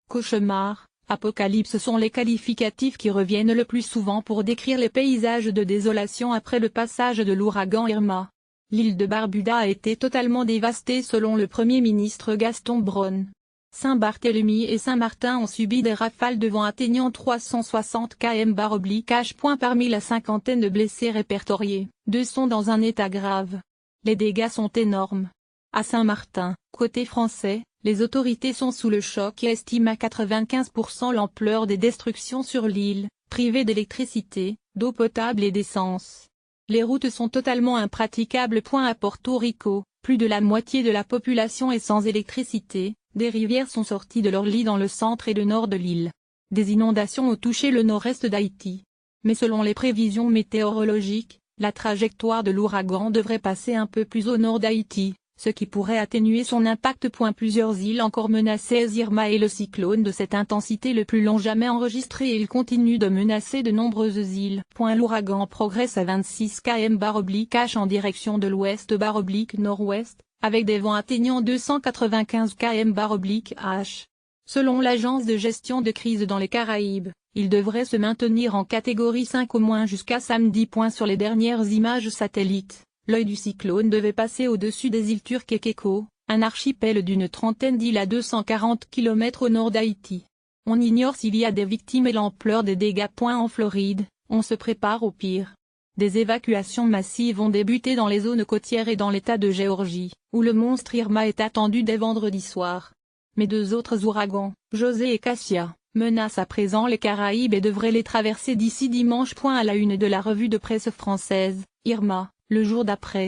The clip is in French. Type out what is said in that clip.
Cauchemar, apocalypse sont les qualificatifs qui reviennent le plus souvent pour décrire les paysages de désolation après le passage de l'ouragan Irma. L'île de Barbuda a été totalement dévastée selon le Premier ministre Gaston Braun. Saint-Barthélemy et Saint-Martin ont subi des rafales de vent atteignant 360 km/h. Parmi la cinquantaine de blessés répertoriés, 2 sont dans un état grave. Les dégâts sont énormes. À Saint-Martin, côté français, les autorités sont sous le choc et estiment à 95% l'ampleur des destructions sur l'île, privée d'électricité, d'eau potable et d'essence. Les routes sont totalement impraticables. À Porto Rico, plus de la moitié de la population est sans électricité, des rivières sont sorties de leur lit dans le centre et le nord de l'île. Des inondations ont touché le nord-est d'Haïti. Mais selon les prévisions météorologiques, la trajectoire de l'ouragan devrait passer un peu plus au nord d'Haïti, ce qui pourrait atténuer son impact. Plusieurs îles encore menacées. Irma est le cyclone de cette intensité le plus long jamais enregistré et il continue de menacer de nombreuses îles. L'ouragan progresse à 26 km/h en direction de l'ouest/nord-ouest, avec des vents atteignant 295 km/h. Selon l'agence de gestion de crise dans les Caraïbes, il devrait se maintenir en catégorie 5 au moins jusqu'à samedi. Sur les dernières images satellites, l'œil du cyclone devait passer au-dessus des îles turques et Keiko, un archipel d'une trentaine d'îles à 240 km au nord d'Haïti. On ignore s'il y a des victimes et l'ampleur des dégâts. En Floride, on se prépare au pire. Des évacuations massives ont débuté dans les zones côtières et dans l'État de Géorgie, où le monstre Irma est attendu dès vendredi soir. Mais 2 autres ouragans, José et Cassia, menacent à présent les Caraïbes et devraient les traverser d'ici dimanche. À la une de la revue de presse française, Irma, le jour d'après,